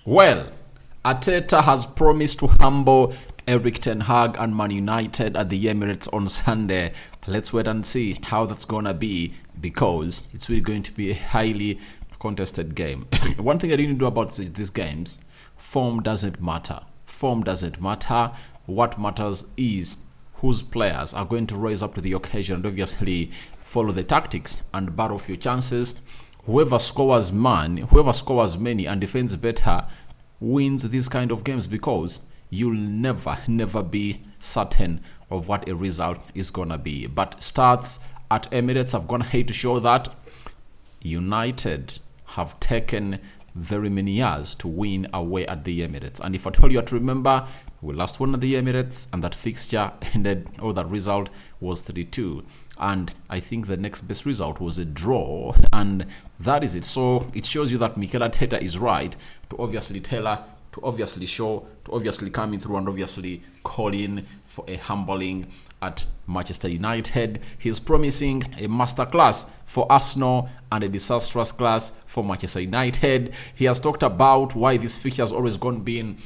Well, Arteta has promised to humble Erik ten Hag and Man United at the Emirates on Sunday. Let's wait and see how that's gonna be, because it's really going to be a highly contested game. One thing I didn't know about these games, form doesn't matter. Form doesn't matter. What matters is whose players are going to rise up to the occasion and obviously follow the tactics and battle for your chances. Whoever scores many and defends better wins these kind of games, because you'll never be certain of what a result is gonna be. But starts at Emirates have gone ahead to show that United have taken very many years to win away at the Emirates. And if I told you to remember, we last won at the Emirates and that fixture ended, or that result was 3-2. And I think the next best result was a draw, and that is it. So it shows you that Mikel Arteta is right to obviously come in through and obviously call in for a humbling at Manchester United. He's promising a masterclass for Arsenal and a disastrous class for Manchester United. He has talked about why this fixture has always been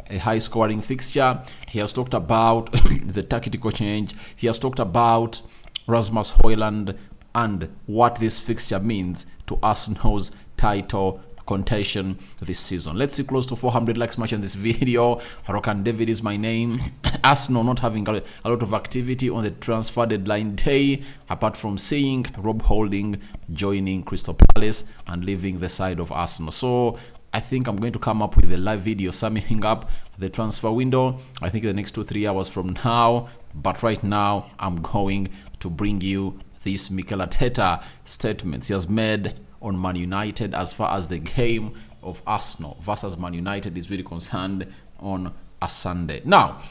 a high-scoring fixture. He has talked about the tactical change. He has talked about Rasmus Højlund and what this fixture means to Arsenal's title contention this season. Let's see close to 400 likes much on this video. Rokani David is my name. Arsenal not having a lot of activity on the transfer deadline day, apart from seeing Rob Holding joining Crystal Palace and leaving the side of Arsenal. So I think I'm going to come up with a live video summing up the transfer window, I think the next 2-3 hours from now. But right now, I'm going to bring you these Mikel Arteta statements he has made on Man United as far as the game of Arsenal versus Man United is really concerned on a Sunday. Now,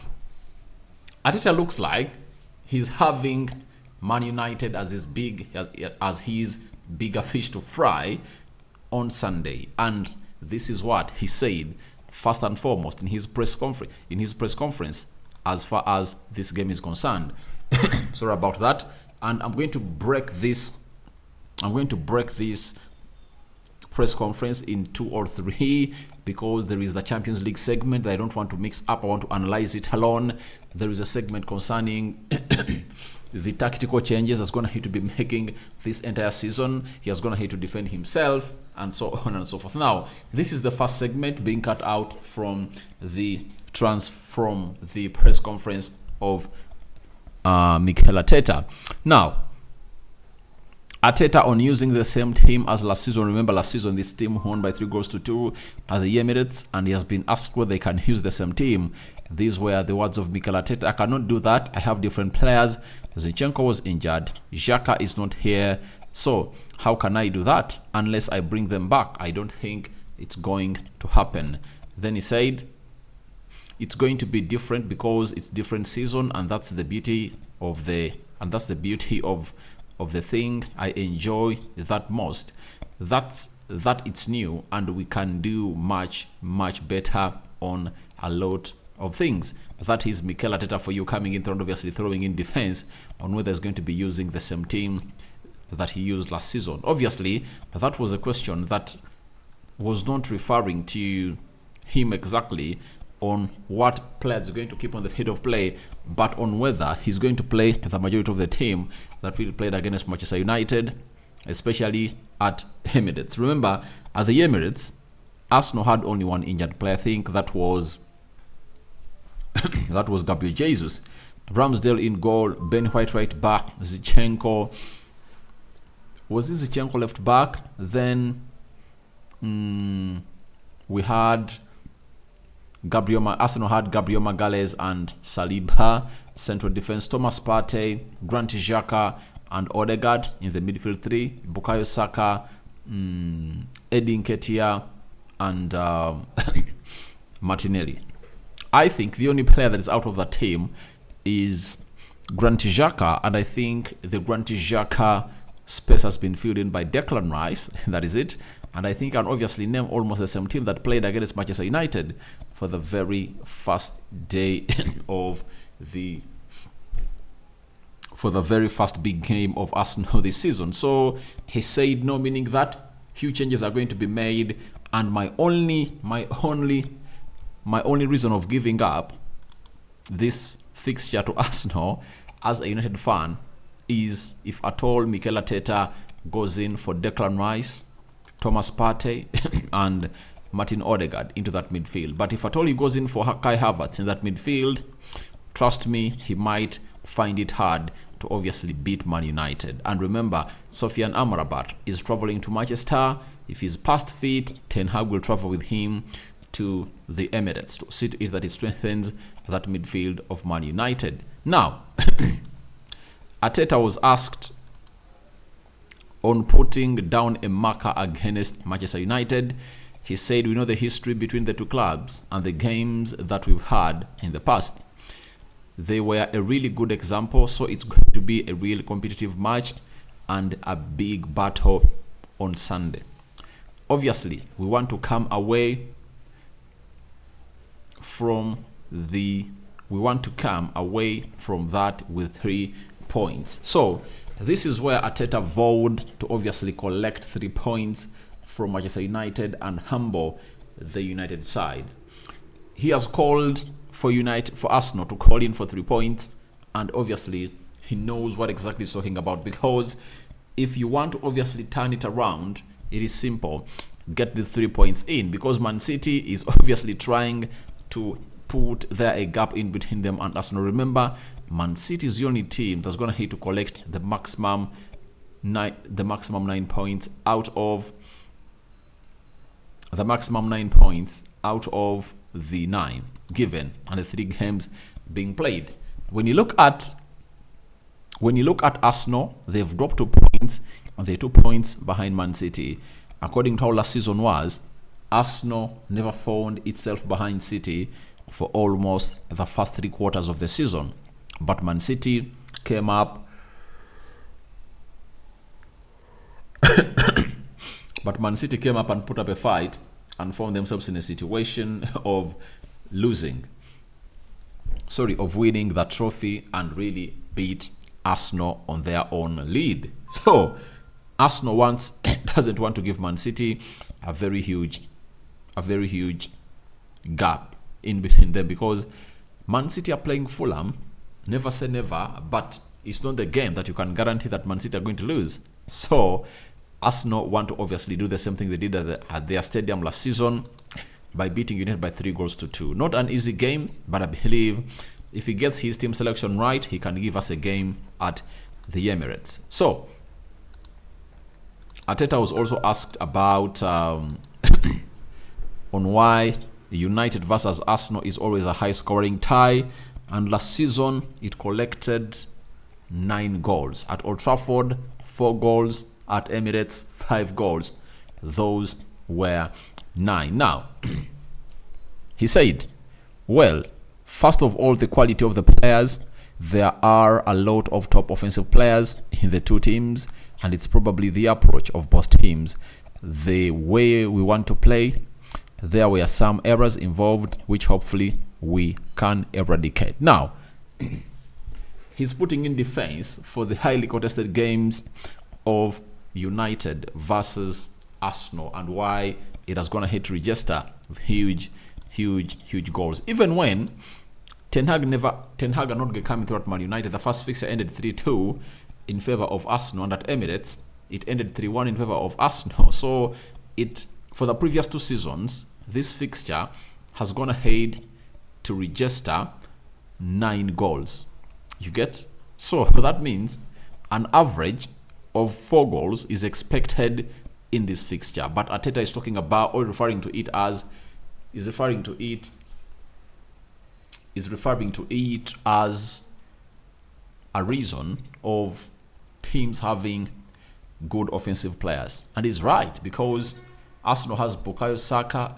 Arteta looks like he's having Man United as his bigger fish to fry on Sunday, and this is what he said first and foremost in his press conference as far as this game is concerned. Sorry about that. And I'm going to break this press conference in 2 or 3, because there is the Champions League segment that I don't want to mix up. I want to analyze it alone. There is a segment concerning the tactical changes that's going to have to be making this entire season. He has going to have to defend himself and so on and so forth. Now, this is the first segment being cut out from the press conference of Mikel Arteta. Now, Arteta on using the same team as last season. Remember, last season this team won by 3-2 at the Emirates, and he has been asked whether they can use the same team. These were the words of Mikel Arteta: "I cannot do that. I have different players. Zinchenko was injured. Xhaka is not here. So how can I do that unless I bring them back? I don't think it's going to happen." Then he said, "It's going to be different because it's different season, and that's the beauty of the thing. I enjoy that most. That it's new, and we can do much better on a lot of things." That is Mikel Arteta for you, coming in, obviously throwing in defense on whether he's going to be using the same team that he used last season. Obviously, that was a question that was not referring to him exactly on what players are going to keep on the field of play, but on whether he's going to play the majority of the team that will played against Manchester United, especially at Emirates. Remember, at the Emirates, Arsenal had only one injured player. I think that was Gabriel Jesus. Ramsdale in goal, Ben White right back, Zinchenko. Was it Zinchenko left back? Then we had Arsenal had Gabriel Magalhaes and Saliba. Central defense, Thomas Partey, Granit Xhaka and Odegaard. In the midfield three, Bukayo Saka, Eddie Nketiah and Martinelli. I think the only player that is out of that team is Granit Xhaka, and I think the Granit Xhaka space has been filled in by Declan Rice. That is it. And I think I can obviously name almost the same team that played against Manchester United for the very first day of for the very first big game of Arsenal this season. So he said no, meaning that Huge changes are going to be made, and my only reason of giving up this fixture to Arsenal as a United fan is if at all Mikel Arteta goes in for Declan Rice, Thomas Partey and Martin Odegaard into that midfield. But if at all he goes in for Kai Havertz in that midfield, trust me, he might find it hard to obviously beat Man United. And remember, Sofiane Amrabat is traveling to Manchester. If he's past fit, Ten Hag will travel with him to the Emirates to see to it that he strengthens that midfield of Man United. Now, Arteta was asked on putting down a marker against Manchester United. He said, we know the history between the two clubs and the games that we've had in the past. They were a really good example, so it's going to be a real competitive match and a big battle on Sunday. Obviously, we want to come away from that with 3 points. So this is where Arteta vowed to obviously collect 3 points from Manchester United and humble the United side. He has called for Arsenal to call in for 3 points, and obviously he knows what exactly he's talking about, because if you want to obviously turn it around, it is simple. Get these 3 points in, because Man City is obviously trying to put a gap in between them and Arsenal. Remember, Man City is the only team that's going to hit to collect the maximum 9 points out of the 9 given and the 3 games being played. When you look at Arsenal, they've dropped 2 points and they're 2 points behind Man City. According to how last season was, Arsenal never found itself behind City for almost the first 3 quarters of the season. But Man City came up and put up a fight and found themselves in a situation of winning the trophy and really beat Arsenal on their own lead. So Arsenal doesn't want to give Man City a very huge gap in between them, because Man City are playing Fulham. Never say never, but it's not the game that you can guarantee that Man City are going to lose. So Arsenal want to obviously do the same thing they did at their stadium last season by beating United by 3-2. Not an easy game, but I believe if he gets his team selection right, he can give us a game at the Emirates. So Arteta was also asked about on why United versus Arsenal is always a high-scoring tie, and last season it collected 9 goals. At Old Trafford, 4 goals. At Emirates, 5 goals. Those were 9. Now, he said, well, first of all, the quality of the players. There are a lot of top offensive players in the 2 teams, and it's probably the approach of both teams. The way we want to play, there were some errors involved, which hopefully we can eradicate. Now, he's putting in defense for the highly contested games of United versus Arsenal and why it has gone ahead to register huge goals. Even when Ten Hag are not coming throughout Man United, the first fixture ended 3-2 in favor of Arsenal, and at Emirates it ended 3-1 in favor of Arsenal. So for the previous 2 seasons, this fixture has gone ahead to register 9 goals. You get? So that means an average of 4 goals is expected in this fixture. But Arteta is talking about, or referring to it as a reason of teams having good offensive players. And he's right, because Arsenal has Bukayo Saka,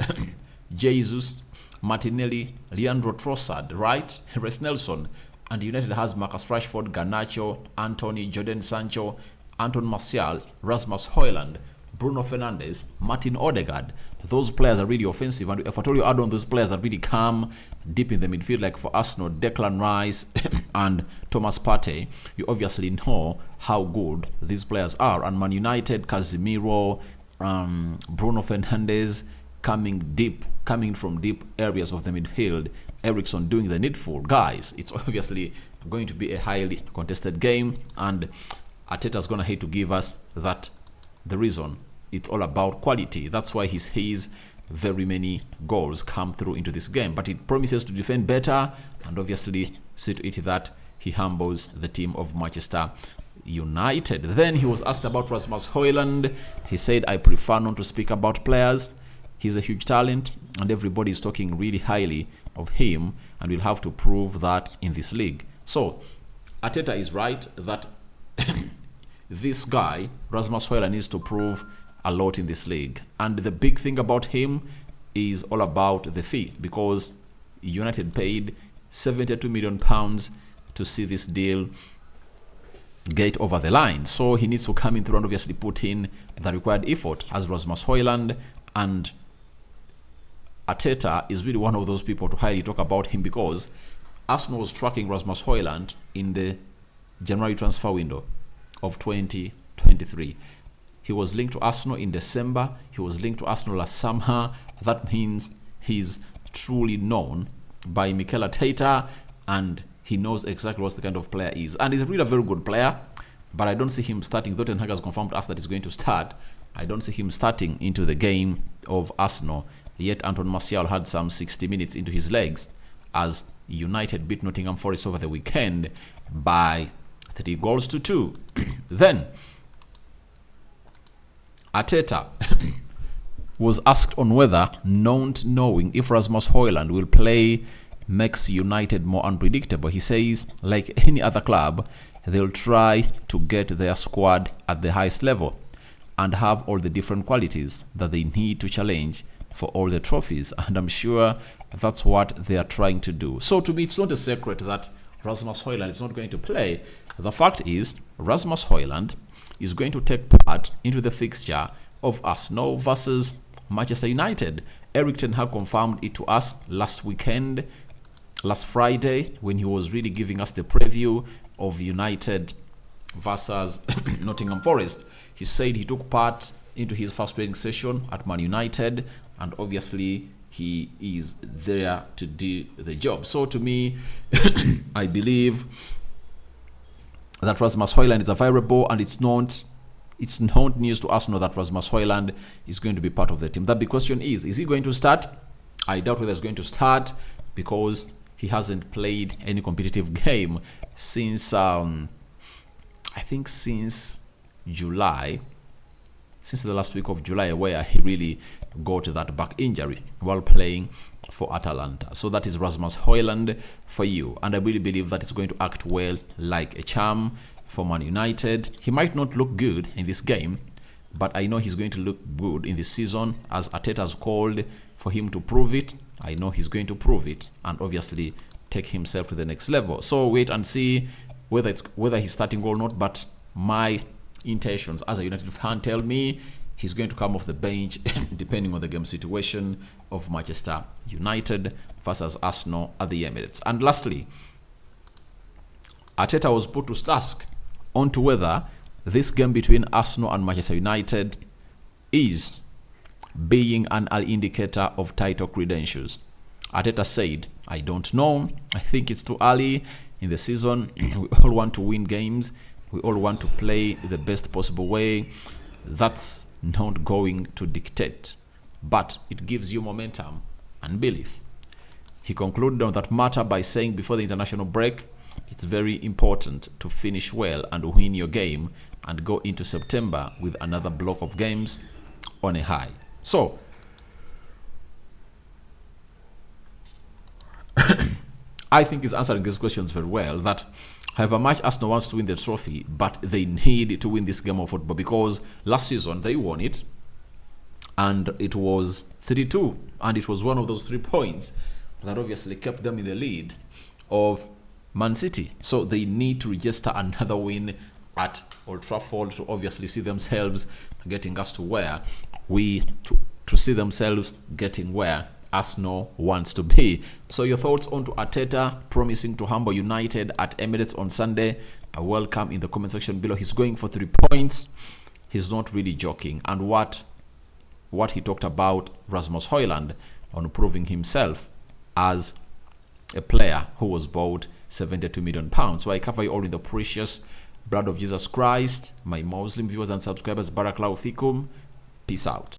Jesus, Martinelli, Leandro Trossard, right? Reece Nelson. And United has Marcus Rashford, Garnacho, Anthony, Jadon Sancho, Anton Martial, Rasmus Højlund, Bruno Fernandes, Martin Odegaard. Those players are really offensive. And if I told you add on those players that really come deep in the midfield, like for Arsenal, Declan Rice and Thomas Partey, you obviously know how good these players are. And Man United, Casemiro, Bruno Fernandes coming from deep areas of the midfield, Eriksen doing the needful. Guys, it's obviously going to be a highly contested game, and Arteta's gonna hate to give us that. The reason, it's all about quality. That's why he says very many goals come through into this game, but it promises to defend better, and obviously see to it that he humbles the team of Manchester United. Then he was asked about Rasmus Højlund. He said, I prefer not to speak about players. He's a huge talent, and everybody is talking really highly of him, and we'll have to prove that in this league. So Arteta is right that this guy, Rasmus Højlund, needs to prove a lot in this league. And the big thing about him is all about the fee, because United paid £72 million to see this deal get over the line. So he needs to come in through and obviously put in the required effort as Rasmus Højlund. And Arteta is really one of those people to highly talk about him, because Arsenal was tracking Rasmus Højlund in the January transfer window of 2023. He was linked to Arsenal in December. He was linked to Arsenal last summer. That means he's truly known by Mikel Arteta, and he knows exactly what the kind of player is. And he's really a very good player, but I don't see him starting. Though Ten Hag has confirmed to us that he's going to start, I don't see him starting into the game of Arsenal. Yet Anton Martial had some 60 minutes into his legs as United beat Nottingham Forest over the weekend by 3-2. Then Arteta was asked on whether not knowing if Rasmus Højlund will play makes United more unpredictable. He says, like any other club, they'll try to get their squad at the highest level and have all the different qualities that they need to challenge for all the trophies, and I'm sure that's what they are trying to do. So to me, it's not a secret that Rasmus Højlund is not going to play. The fact is, Rasmus Højlund is going to take part into the fixture of Arsenal versus Manchester United. Erik ten Hag confirmed it to us last Friday, when he was really giving us the preview of United versus Nottingham Forest. He said he took part into his first training session at Man United, and obviously he is there to do the job. So to me, I believe that Rasmus Højlund is a variable, and it's not news to Arsenal that Rasmus Højlund is going to be part of the team. The big question is he going to start? I doubt whether he's going to start, because he hasn't played any competitive game since I think since July, since the last week of July, where he really got that back injury while playing for Atalanta. So that is Rasmus Højlund for you, and I really believe that it's going to act well like a charm for Man United. He might not look good in this game, but I know he's going to look good in this season, as Arteta has called for him to prove it. I know he's going to prove it, and obviously take himself to the next level. So wait and see whether he's starting or not, but my intentions as a United fan tell me he's going to come off the bench depending on the game situation of Manchester United versus Arsenal at the Emirates. And lastly, Arteta was put to task onto whether this game between Arsenal and Manchester United is being an early indicator of title credentials. Arteta said, I don't know. I think it's too early in the season. We all want to win games. We all want to play the best possible way. That's not going to dictate, but it gives you momentum and belief. He concluded on that matter by saying, before the international break, it's very important to finish well and win your game and go into September with another block of games on a high. So I think he's answering these questions very well, that however much Arsenal wants to win the trophy, but they need to win this game of football, because last season they won it and it was 3-2, and it was one of those 3 points that obviously kept them in the lead of Man City. So they need to register another win at Old Trafford to obviously see themselves getting us to where to see themselves getting where Arsenal wants to be. So your thoughts on to Arteta promising to humble United at Emirates on Sunday are welcome in the comment section below. He's going for 3 points. He's not really joking. And what what he talked about Rasmus Højlund on proving himself as a player who was bought £72 million. So I cover you all in the precious blood of Jesus Christ. My Muslim viewers and subscribers, Barakallahu Fikum. Peace out.